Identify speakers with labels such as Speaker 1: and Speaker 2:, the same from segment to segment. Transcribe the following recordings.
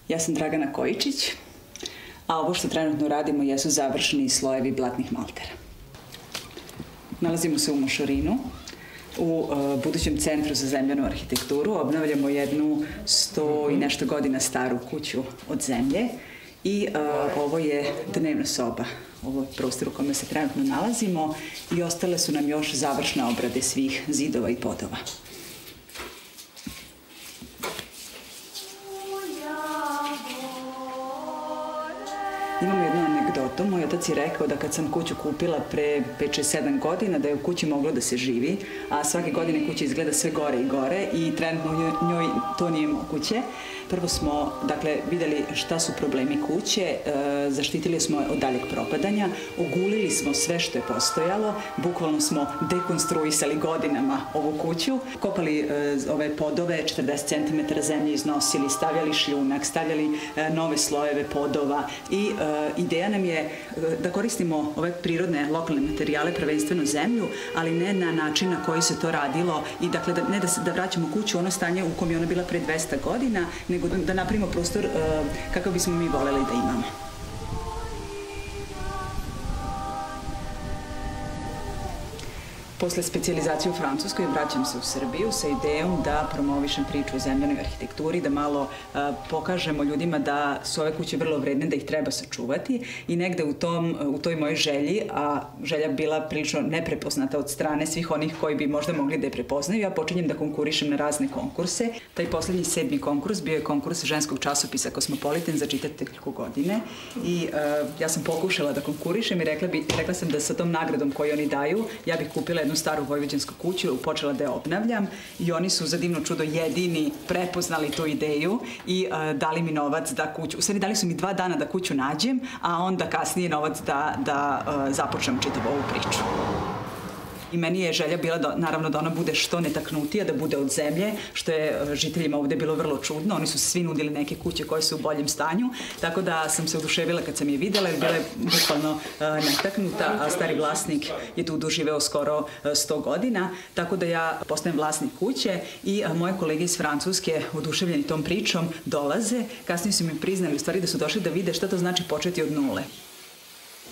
Speaker 1: Ja sam Dragana Kojičić, a ovo što trenutno radimo jesu završni slojevi blatnih maltera. Nalazimo se u Mošorinu, u budućem centru za zemljanu arhitekturu. Obnavljamo jednu 100 i nešto godina staru kuću od zemlje i ovo je dnevna soba. Ovo je prostor u kome se trenutno nalazimo i ostale su nam još završne obrade svih zidova i podova. Imamo jednu anegdotu. Moj otac je rekao da kad sam kuću kupila pre 5-7 godina, da je u kući moglo da se živi, a svake godine kuća izgleda sve gore i gore i trenutno u njoj to nije moguće. Prvo smo, dakle, videli šta su problemi kuće, zaštitili smo je od daljeg propadanja, ogulili smo sve što je postojalo, bukvalno smo dekonstruisali godinama ovu kuću, kopali ove podove, 40 cm zemlje iznosili, stavljali šljunak, stavljali nove slojeve podova i ideja nam je da koristimo ove prirodne lokalne materijale, prvenstveno zemlju, ali ne na način na koji se to radilo i dakle ne da vraćamo kuću u ono stanje u kom je ona bila pre 200 godina, nego da napravimo prostor kakav bismo mi voljeli da imamo. Posle specijalizacije u Francuskoj vraćam se u Srbiju sa idejom da promovišem priču o zemljanoj arhitekturi, da malo pokažemo ljudima da su ove kuće vrlo vredne, da ih treba sačuvati i negde u toj mojoj želji, a želja bila prilično neprepoznata od strane svih onih koji bi možda mogli da je prepoznaju, ja počinjem da konkurišem na razne konkurse. Taj poslednji 7. konkurs bio je konkurs ženskog časopisa Kosmopolitan za čitateljku godine i ja sam pokušala da konkurišem i rekla sam da sa tom nagradom koju oni daju, ja bih kupila jednu staru vojvođansku kuću, počela da je obnavljam i oni su za divno čudo jedini prepoznali tu ideju i dali mi novac da kuću, u stvari dali su mi 2 dana da kuću nađem, a onda kasnije novac da započnem čitavu ovu priču. I meni je želja bila naravno da ona bude što netaknutija, da bude od zemlje, što je žiteljima ovde bilo vrlo čudno. Oni su svi nudili neke kuće koje su u boljem stanju, tako da sam se oduševila kad sam je videla, jer bila je bukvalno netaknuta, a stari vlasnik je tu doživeo skoro 100 godina, tako da ja postajem vlasnik kuće i moje kolege iz Francuske, oduševljeni tom pričom, dolaze. Kasnije su mi priznali u stvari da su došli da vide šta to znači početi od nule.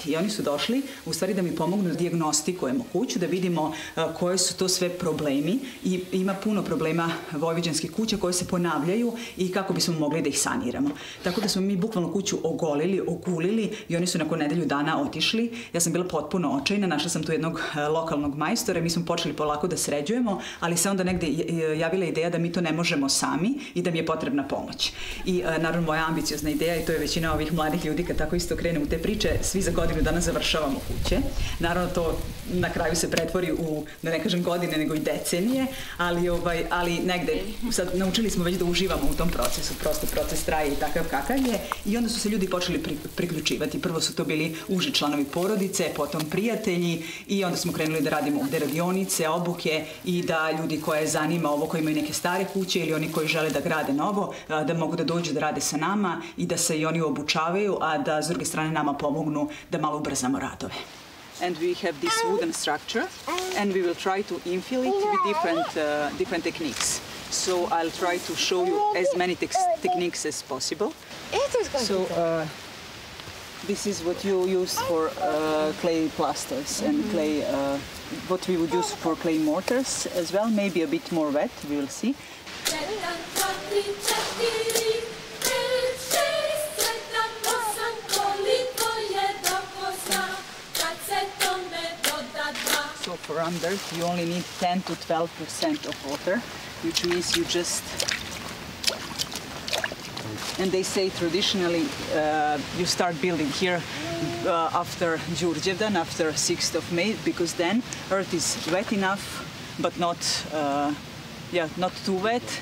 Speaker 1: I oni su došli u stvari da mi pomognu da dijagnostikujemo kuću, da vidimo koje su to sve problemi i ima puno problema vojvođanskih kuća koje se ponavljaju i kako bismo mogli da ih saniramo. Tako da smo mi bukvalno kuću ogolili, ogulili i oni su nakon nedelju dana otišli. Ja sam bila potpuno očajna, našla sam tu jednog lokalnog majstora i mi smo počeli polako da sređujemo, ali se onda negde javila ideja da mi to ne možemo sami i da mi je potrebna pomoć. I naravno moja ambiciozna ideja, i to je većina ovih mladih ljudi kad tako isto krene u te priče, svi za godinu dana završavamo kuće. Naravno, to na kraju se pretvori u, da ne kažem godine, nego i decenije, ali negde, sad naučili smo već da uživamo u tom procesu, prosto proces traje i takav kakav je i onda su se ljudi počeli priključivati. Prvo su to bili uži članovi porodice, potom prijatelji i onda smo krenuli da radimo ovde radionice, obuke i da ljudi koje zanima ovo, koji imaju neke stare kuće ili oni koji žele da grade novo, da mogu da dođu da rade sa nama i da se i oni obučavaju, a da s druge strane nama pomognu da malo ubrzamo radove. And we have this wooden structure and we will try to infill it with different techniques. So I'll try to show you as many techniques as possible. So this is what you use for clay plasters and clay, what we would use for clay mortars as well, maybe a bit more wet, we will see. So for unders, you only need 10 to 12% of water, which means you just, and they say traditionally you start building here after Đurđevdan, after 6th of May, because then earth is wet enough, but not, not too wet.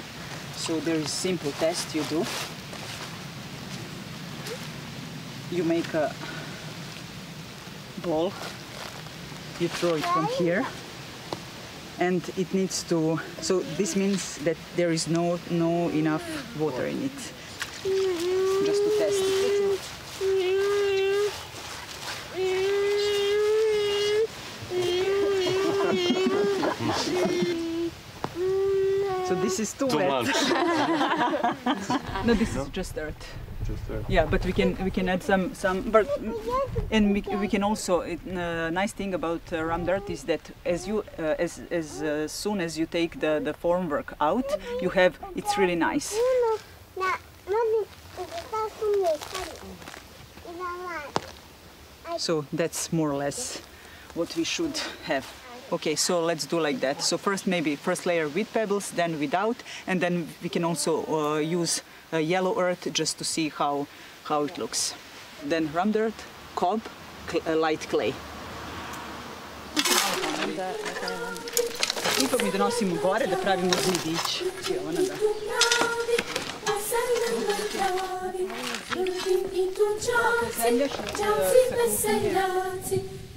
Speaker 1: So there is a simple test you do. You make a ball. You throw it from here, and it needs to. So this means that there is no enough water in it. Just to test it. So this is too
Speaker 2: Too
Speaker 1: wet.
Speaker 2: much.
Speaker 1: No, this is just earth.
Speaker 2: Just there.
Speaker 1: Yeah, but we can add some, but and we can also. Nice thing about ram dirt is that as soon as you take the formwork out, you have it's really nice. So that's more or less what we should have. Okay, so let's do like that. So first layer with pebbles, then without, and then we can also use yellow earth just to see how it looks. Then ram dirt, cob, light clay. Ipak mi donosimo gore da pravimo zidić.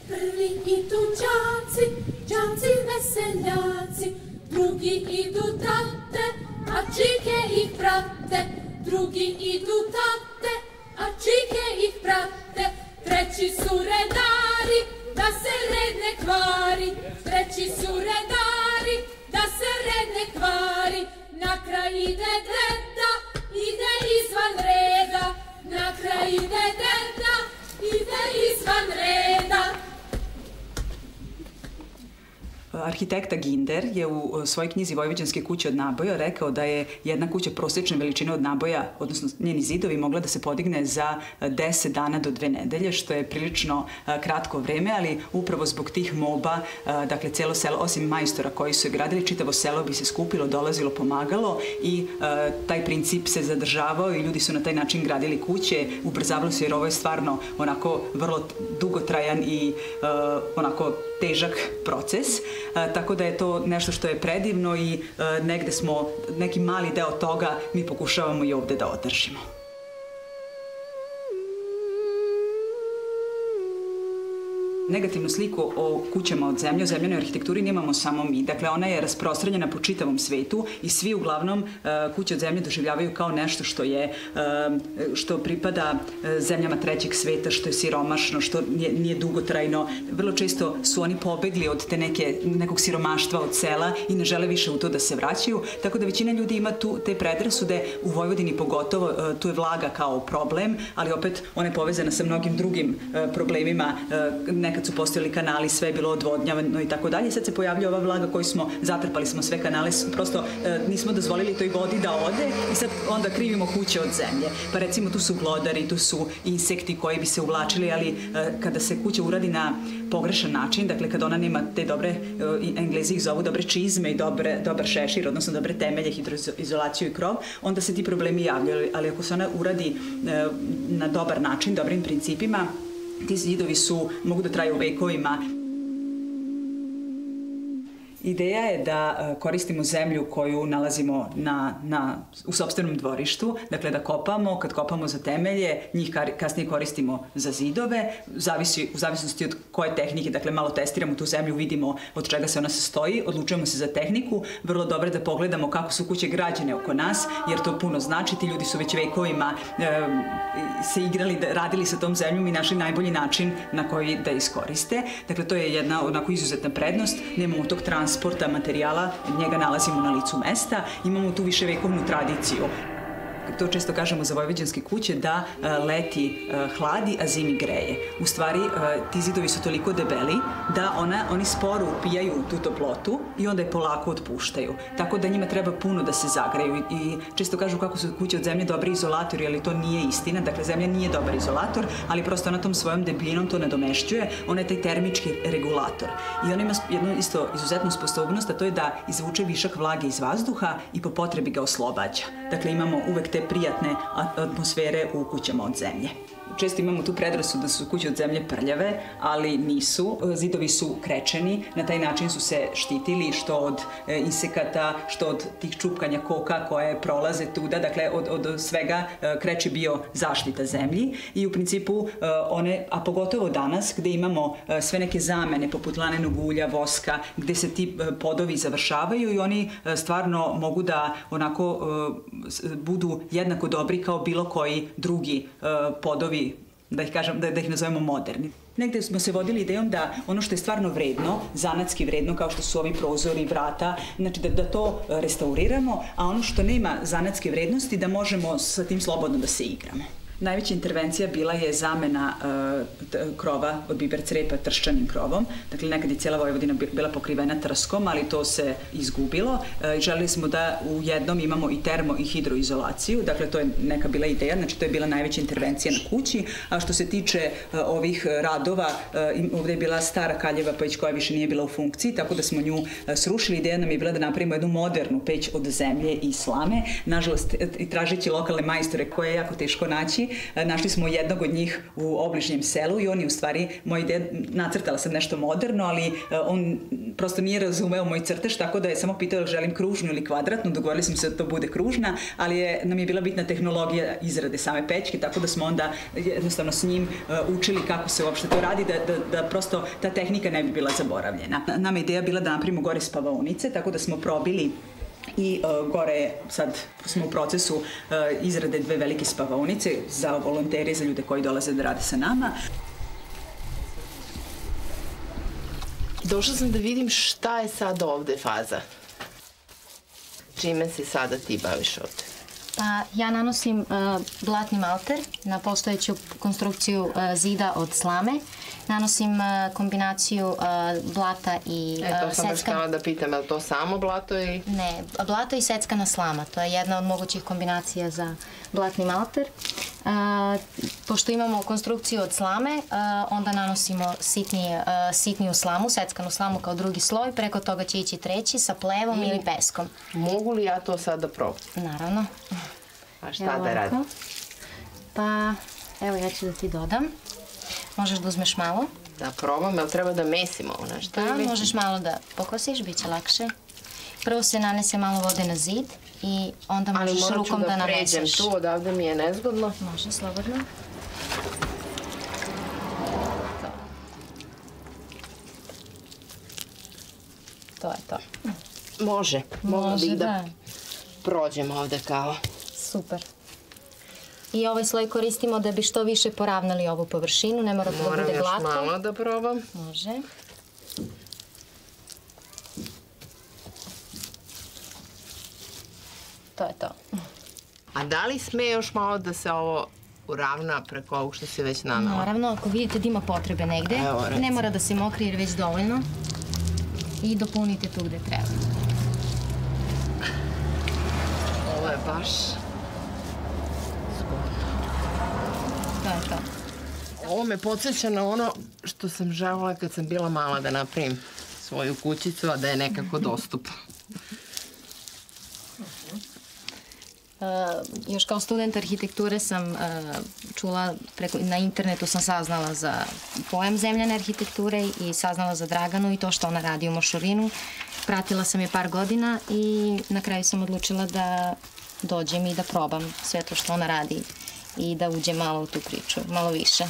Speaker 3: Prvi idu đaci, đaci veseljaci, drugi idu tate, a čike ih prate. Drugi idu tate, a čike ih prate. Treći su redari, da se red ne kvari. Treći su redari, da se red ne kvari. Na kraj ide deda, ide izvan reda. Na kraj ide deda, ide izvan reda.
Speaker 1: Arhitekta Ginder je u svojoj knjizi Vojvođanske kuće od naboja rekao da je jedna kuća prosječne veličine od naboja, odnosno njeni zidovi, mogla da se podigne za 10 dana do 2 nedelje, što je prilično kratko vreme, ali upravo zbog tih moba, dakle cijelo selo, osim majstora koji su je gradili, čitavo selo bi se skupilo, dolazilo, pomagalo i taj princip se zadržavao i ljudi su na taj način gradili kuće, ubrzavalo se jer ovo je stvarno onako vrlo dugotrajan i onako težak proces. Tako da je to nešto što je predivno i negde smo, neki mali deo toga mi pokušavamo i ovde da održimo. Negativnu sliku o kućama od zemlje, o zemljanoj arhitekturi nemamo samo mi. Dakle, ona je rasprostranjena po čitavom svetu i svi uglavnom kuće od zemlje doživljavaju kao nešto što pripada zemljama trećeg sveta, što je siromašno, što nije dugotrajno. Vrlo često su oni pobegli od nekog siromaštva od sela i ne žele više u to da se vraćaju. Tako da većina ljudi ima te predrasude, u Vojvodini pogotovo, tu je vlaga kao problem, ali opet ona je povezana sa mnogim drugim problemima. Nekad su postojali kanali, sve je bilo odvodnjavano i tako dalje. Sad se pojavlja ova vlaga koju zatrpali smo sve kanale, prosto nismo dozvolili toj vodi da ode i sad onda krivimo kuće od zemlje. Pa recimo tu su glodari, tu su insekti koji bi se uvlačili, ali kada se kuća uradi na pogrešan način, dakle kada ona nema te dobre, Englezi ih zovu dobre čizme i dobar šešir, odnosno dobre temelje, hidroizolaciju i krov, onda se ti problemi javljaju, ali ako se ona uradi na dobar način, dobrim principima, ti zidovi mogu da traju vekovima. Ideja je da koristimo zemlju koju nalazimo u sopstvenom dvorištu, dakle da kopamo, kad kopamo za temelje, njih kasnije koristimo za zidove, u zavisnosti od koje tehnike, dakle malo testiramo tu zemlju, vidimo od čega se ona sastoji, odlučujemo se za tehniku, vrlo dobro da pogledamo kako su kuće građene oko nas, jer to puno znači, ti ljudi su već vekovima se igrali, radili sa tom zemljom i našli najbolji način na koji da iskoriste. Dakle, to je jedna onako izuzetna prednost, nemamo tog transporta materijala, njega nalazimo na licu mesta, imamo tu viševekovnu tradiciju. To često kažemo za vojvođanske kuće, da leti hladi, a zimi greje. U stvari, ti zidovi su toliko debeli da oni sporo upijaju tu toplotu i onda je polako otpuštaju. Tako da njima treba puno da se zagreju i često kažu kako su kuće od zemlje dobri izolatori, ali to nije istina. Dakle, zemlja nije dobar izolator, ali prosto ona tom svojom debljinom to nadomešćuje. Ona je taj termički regulator. I ona ima jednu isto izuzetnu sposobnost, a to je da izvuče višak vlage iz vazduha i po potrebi ga oslobađa. Dakle, imamo uvek te prijatne atmosfere u kućama od zemlje. Često imamo tu predrasudu da su kuće od zemlje prljave, ali nisu. Zidovi su krečeni, na taj način su se štitili što od insekata, što od tih čupkanja koka koje prolaze tuda, dakle od svega kreč je bio zaštita zemlji i u principu a pogotovo danas gde imamo sve neke zamene poput lanenog ulja, voska, gde se ti podovi završavaju i oni stvarno mogu da onako budu jednako dobri kao bilo koji drugi podovi da ih kažem, da ih nazovemo moderni. Negde smo se vodili idejom da ono što je stvarno vredno, zanatski vredno, kao što su ovi prozori, vrata, znači da to restauriramo, a ono što nema zanatske vrednosti da možemo sa tim slobodno da se igramo. Najveća intervencija bila je zamena krova od biber crepa trščanim krovom. Dakle, nekad je cijela Vojvodina bila pokrivena trskom, ali to se izgubilo. Želeli smo da u jednom imamo i termo i hidroizolaciju. Dakle, to je neka bila ideja, znači to je bila najveća intervencija na kući. A što se tiče ovih radova, ovde je bila stara kaljeva peć koja više nije bila u funkciji, tako da smo nju srušili. Ideja nam je bila da napravimo jednu modernu peć od zemlje i slame. Nažalost, tražeći lokalne majstore koje je jako teško naći, našli smo jednog od njih u obližnjem selu i on je u stvari, moja ideja, nacrtala sam nešto moderno, ali on prosto nije razumeo moj crtež, tako da je samo pitao da želim kružnu ili kvadratnu, dogovorili smo se da to bude kružna, ali nam je bila bitna tehnologija izrade same pećke, tako da smo onda jednostavno s njim učili kako se uopšte to radi, da prosto ta tehnika ne bi bila zaboravljena. Nama je ideja bila da napravimo gore spavaonice, tako da smo probili i gore sad smo u procesu izrade 2 velike spavaonice za volontere, za ljude koji dolaze da rade sa nama.
Speaker 2: Došla sam da vidim šta je sad ovde faza. Čime se sada ti baviš ovde?
Speaker 4: Pa ja nanosim blatni malter na postojeću konstrukciju zida od slame. Nanosim kombinaciju blata i
Speaker 2: to sam baš htjela da pitam, je li to samo blato ili?
Speaker 4: Ne, blato i seckana slama. To je jedna od mogućih kombinacija za blatni malter. Pošto imamo konstrukciju od slame, onda nanosimo sitniju slamu, seckanu slamu kao drugi sloj. Preko toga će ići treći sa plevom ili peskom.
Speaker 2: Mogu li ja to sad da probam?
Speaker 4: Naravno.
Speaker 2: A šta da radim?
Speaker 4: Pa, evo ja ću da ti dodam. Možeš da uzmeš malo.
Speaker 2: Da probam, jel treba da mesim ovo nešto?
Speaker 4: Da, možeš malo da pokosiš, bit će lakše. Prvo se nanese malo vode na zid i onda možeš rukom da naneseš. Ali morat ću da pređem tu, odavde mi je nezgodno. Može, slobodno. To je to.
Speaker 2: Može, mogu da prođem ovde kao.
Speaker 4: Super. I ovaj sloj koristimo da bi što više poravnali ovu površinu, ne mora da bude glatko.
Speaker 2: Moram još malo da probam.
Speaker 4: Može. To je to.
Speaker 2: A da li sme još malo da se ovo uravna preko ovog što se već nanala?
Speaker 4: Naravno, ako vidite da ima potrebe negde, ne mora da se mokri jer je već dovoljno. I dopunite tu gde treba.
Speaker 2: Ovo je baš...
Speaker 4: To je to.
Speaker 2: Ovo me podsjeća na ono što sam želela kad sam bila mala da napravim svoju kućicu, a da je nekako dostupno.
Speaker 4: Još kao student arhitekture sam čula, na internetu sam saznala za pojam zemljane arhitekture i saznala za Draganu i to što ona radi u Mošorinu. Pratila sam je par godina i na kraju sam odlučila da dođem i da probam sve to što ona radi i da uđem malo u tu priču, malo više.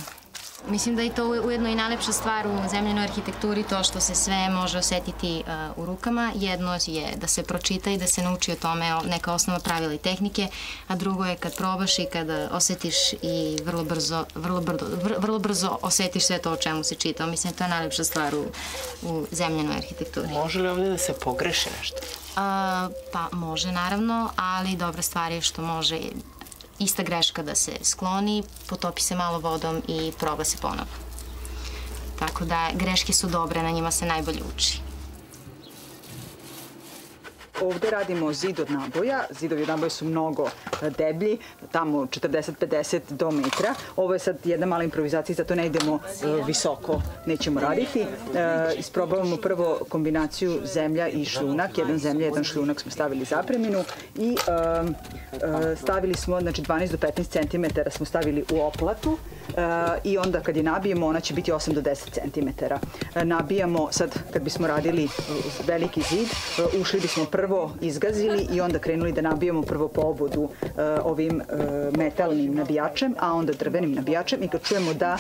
Speaker 4: Mislim da je to ujedno i najlepša stvar u zemljanoj arhitekturi, to što se sve može osetiti u rukama. Jedno je da se pročita i da se nauči o tome neka osnova pravila i tehnike, a drugo je kad probaš i kad osetiš i vrlo brzo osetiš sve to o čemu se čita. Mislim, to je najlepša stvar u zemljanoj arhitekturi.
Speaker 2: Može li ovdje da se pogreši nešto?
Speaker 4: Pa može, naravno, ali dobra stvar je što može ista greška da se skloni, potopi se malo vodom i proba se ponovo. Tako da greške su dobre, na njima se najbolje uči.
Speaker 1: Ovde radimo zid od naboja. Zidovi od naboja su mnogo deblji, tamo 40-50 do metra. Ovo je sad jedna mala improvizacija, zato ne idemo visoko, nećemo raditi. Isprobavamo prvo kombinaciju zemlja i šljunak. Jedan zemlja, jedan šljunak smo stavili zapreminu i stavili smo, znači 12 do 15 cm smo stavili u oplatu i onda kad je nabijemo, ona će biti 8 do 10 cm. Nabijamo, sad kad bismo radili veliki zid, ušli bismo prvo izgazili i onda krenuli da nabijamo prvo po obodu ovim metalnim nabijačem, a onda drvenim nabijačem i kad čujemo da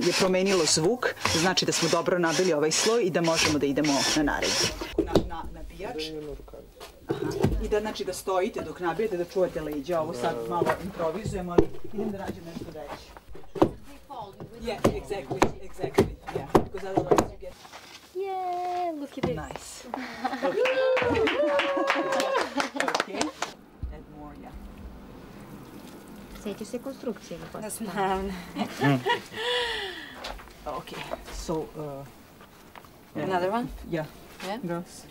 Speaker 1: je promenilo zvuk, znači da smo dobro nabili ovaj sloj i da možemo da idemo na naredbi. Na nabijač. I da, znači, da stojite dok nabijete, da čuvate leđa. Ovo sad malo improvizujemo, ali idem da nađem nešto veće.
Speaker 4: se konstrukcije.
Speaker 5: Naravno.
Speaker 1: Okay, so...
Speaker 5: Another one?
Speaker 1: Yeah.
Speaker 5: Yeah?
Speaker 1: Girls.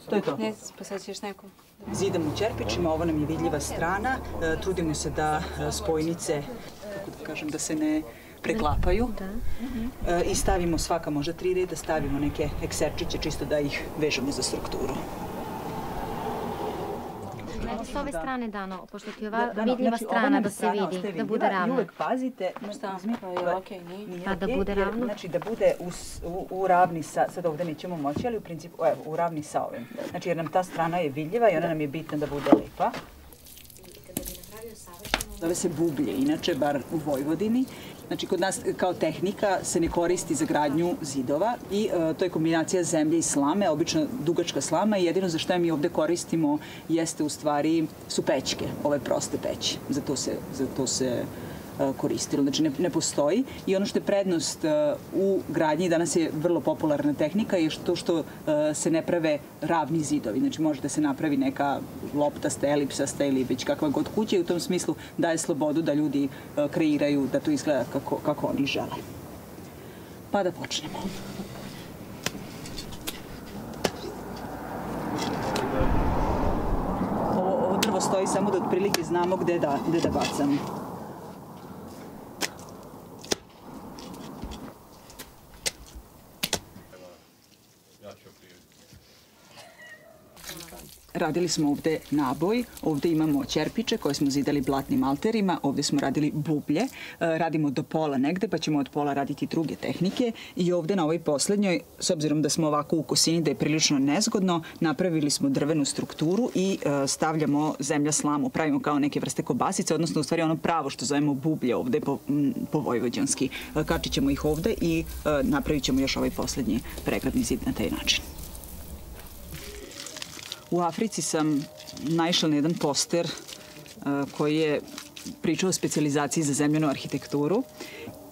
Speaker 1: To je to.
Speaker 5: Ne, pa sad ćeš neku.
Speaker 1: Zidamo u ćerpičima, ovo nam je vidljiva strana. Trudimo se da spojnice, kako da kažem, da se ne preklapaju. I stavimo svaka možda 3 reda, stavimo neke ekserčiće čisto da ih vežemo za strukturu.
Speaker 4: S ove strane dano, pošto ti je ova vidljiva strana da se vidi, da bude ravno.
Speaker 1: Uvek pazite,
Speaker 4: Pa da bude ravno?
Speaker 1: Znači da bude u ravni sa, sad ovde nećemo moći, ali u principu, evo, u ravni sa ovim. Znači jer nam ta strana je vidljiva i ona nam je bitna da bude lepa. Zove se bublje, inače, bar u Vojvodini. Znači, kod nas kao tehnika se ne koristi za gradnju zidova i to je kombinacija zemlje i slame, obično dugačka slama i jedino za što mi ovde koristimo jeste u stvari su pećke, ove proste peći. Za to se koristilo. Znači, ne postoji i ono što je prednost u gradnji, danas je vrlo popularna tehnika, je to što se ne prave ravni zidovi. Znači, može da se napravi neka loptasta, elipsasta ili već kakva god kuća i u tom smislu daje slobodu da ljudi kreiraju da to izgleda kako oni žele. Pa da počnemo. Ovo drvo stoji samo da otprilike znamo gde da bacamo. Radili smo ovde naboj, ovde imamo ćerpiče koje smo zidali blatnim alterima, ovde smo radili bublje, radimo do pola negde pa ćemo od pola raditi druge tehnike i ovde na ovoj poslednjoj, s obzirom da smo ovako u kosini da je prilično nezgodno, napravili smo drvenu strukturu i stavljamo zemlja slamu, pravimo kao neke vrste kobasice, odnosno u stvari ono pravo što zovemo bublje ovde po vojvođanski. Kačit ćemo ih ovde i napravit ćemo još ovaj poslednji pregradni zid na taj način. U Africi sam naišla na jedan poster koji je pričao o specijalizaciji za zemljanu arhitekturu.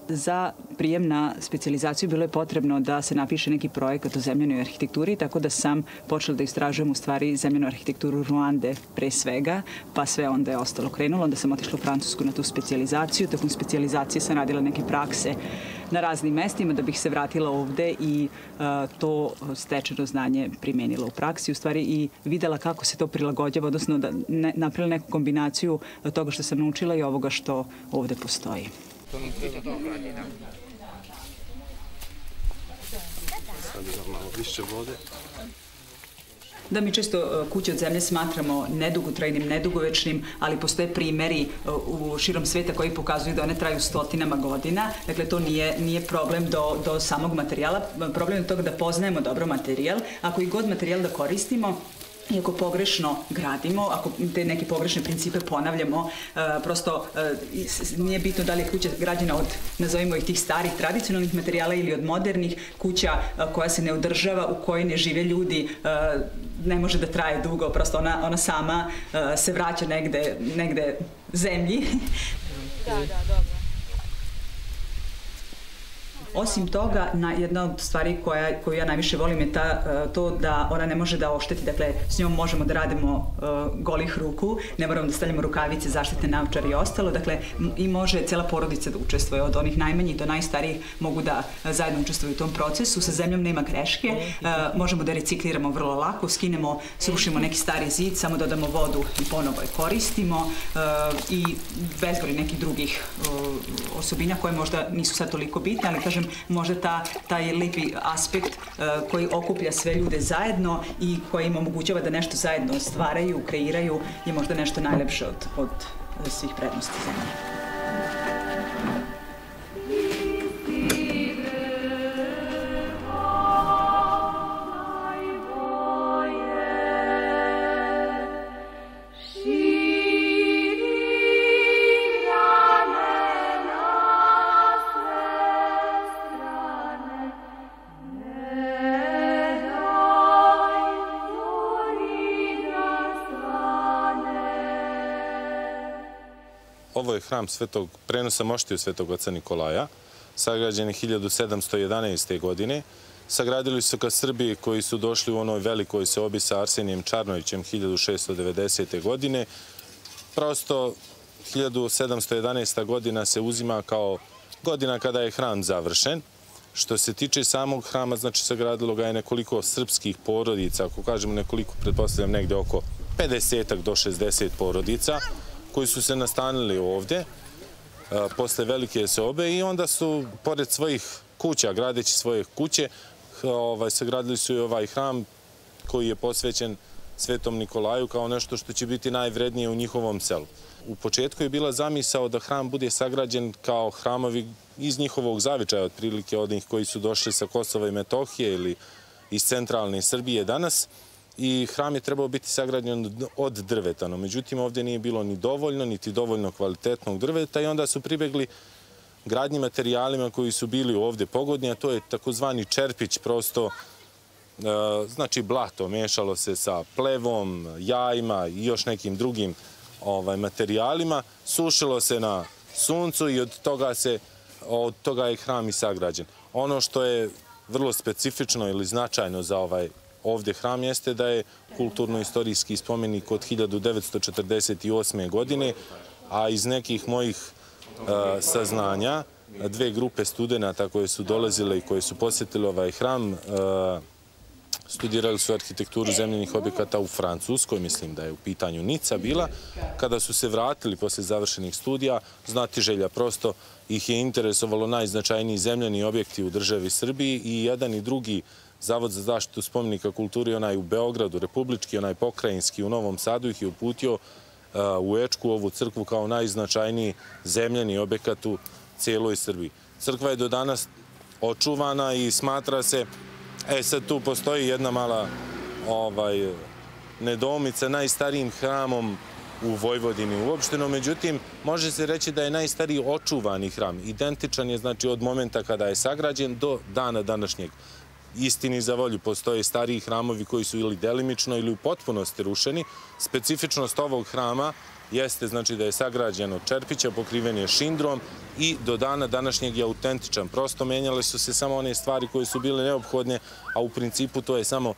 Speaker 1: Za prijem na specijalizaciju bilo je potrebno da se napiše neki projekat o zemljanoj arhitekturi, tako da sam počela da istražujem u stvari zemljanu arhitekturu Ruande pre svega, pa sve onda je ostalo krenulo. Onda sam otišla u Francusku na tu specijalizaciju. Tokom specijalizacije sam radila neke prakse na raznim mestima da bih se vratila ovde i to stečeno znanje primenila u praksi. U stvari i videla kako se to prilagođava, odnosno da napravila neku kombinaciju toga što sam naučila i ovoga što ovde postoji.
Speaker 6: Sad je malo više vode.
Speaker 1: Da, mi često kuće od zemlje smatramo nedugotrajnim, nedugovečnim, ali postoje primeri u širom sveta koji pokazuju da one traju stotinama godina. Dakle, to nije problem do samog materijala. Problem je toga da poznajemo dobro materijal. Ako i god materijal da koristimo, i ako pogrešno gradimo, ako te neke pogrešne principe ponavljamo, prosto nije bitno da li je kuća građena od, nazovimo ih, tih starih tradicionalnih materijala ili od modernih, kuća koja se ne održava, u kojoj ne žive ljudi, ne može da traje dugo, prosto ona sama se vraća negde zemlji.
Speaker 5: Da, dobro.
Speaker 1: Osim toga, jedna od stvari koju ja najviše volim je to da ona ne može da ošteti, dakle s njom možemo da radimo golih ruku, ne moramo da stavljamo rukavice, zaštitne naočare i ostalo, dakle i može cijela porodica da učestvuje, od onih najmanjih do najstarijih mogu da zajedno učestvuju u tom procesu, sa zemljom nema greške, možemo da recikliramo vrlo lako, skinemo, srušimo neki stari zid, samo dodamo vodu i ponovo je koristimo i bezbroj nekih drugih osobina koje možda nisu sad toliko bitne, ali kažem, možda taj lipi aspekt koji okuplja sve ljude zajedno i koji im omogućava da nešto zajedno stvaraju, kreiraju, je možda nešto najlepše od svih prednosti zemlje.
Speaker 6: Ovo je hram prenosa moštiju Svetog oca Nikolaja, sagrađen je 1711. godine sagradili su ka Srbiji koji su došli u onoj velikoj seobi sa Arsenijem Čarnovićem 1690. godine. Prosto 1711. godina se uzima kao godina kada je hram završen. Što se tiče samog hrama, znači sagradilo ga je nekoliko srpskih porodica, ako kažemo nekoliko, pretpostavljam negde oko 50 do 60 porodica koji su se nastanili ovde posle velike seobe i onda su, pored svojih kuća, gradeći svoje kuće, sagradili su i ovaj hram koji je posvećen Svetom Nikolaju kao nešto što će biti najvrednije u njihovom selu. U početku je bila zamisao da hram bude sagrađen kao hramovi iz njihovog zavičaja, otprilike od njih koji su došli sa Kosova i Metohije ili iz centralne Srbije danas. I hram je trebao biti sagrađen od drveta, no međutim ovdje nije bilo ni dovoljno, niti dovoljno kvalitetnog drveta i onda su pribegli gradnji materijalima koji su bili ovdje pogodni, a to je takozvani čerpić, prosto znači blato, mešalo se sa plevom, jajima i još nekim drugim materijalima, sušilo se na suncu i od toga je hram i sagrađen. Ono što je vrlo specifično ili značajno za ovdje hram jeste da je kulturno-istorijski spomenik od 1948. godine, a iz nekih mojih saznanja, dve grupe studenta koje su dolazile i koje su posjetili ovaj hram, studirali su arhitekturu zemljenih objekata u Francuskoj, mislim da je u pitanju Nica bila. Kada su se vratili posle završenih studija, znatiželja, prosto ih je interesovalo najznačajniji zemljeni objekti u državi Srbiji i jedan i drugi Zavod za zaštitu spomenika kulturi, onaj u Beogradu, republički, onaj pokrajinski u Novom Sadu, ih je uputio u Ečku, ovu crkvu, kao najznačajniji zemljeni objekat u cijeloj Srbiji. Crkva je do danas očuvana i smatra se, sad tu postoji jedna mala nedoumica, najstarijim hramom u Vojvodini uopšte, no međutim može se reći da je najstariji očuvani hram. Identičan je znači od momenta kada je sagrađen do dana današnjeg. Istini za volju, postoje stariji hramovi koji su ili delimično ili u potpunosti rušeni. Specifičnost ovog hrama jeste znači da je sagrađen od čerpića, pokriven je šindrom i do dana današnjeg je autentičan. Prosto menjale su se samo one stvari koje su bile neophodne, a u principu to je samo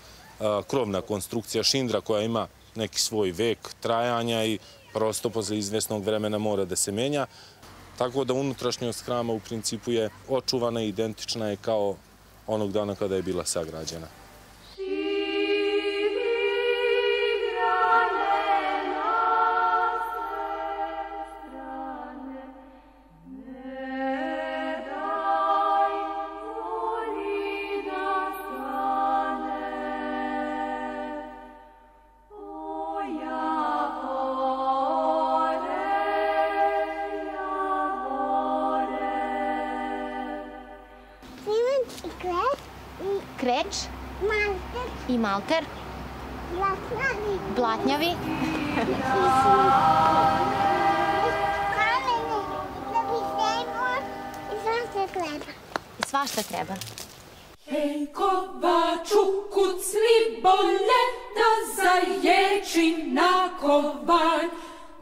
Speaker 6: krovna konstrukcija šindra koja ima neki svoj vek trajanja i prosto posle izvesnog vremena mora da se menja. Tako da unutrašnjost hrama u principu je očuvana i identična je kao onog dana kada je bila sagrađena.
Speaker 4: Kreč i malter, blatnjavi, i svašta treba.
Speaker 3: Hej, kovaču, kucli bolje da zaječi na kovanj.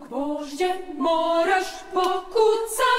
Speaker 3: Gvožđe moraš pokucati.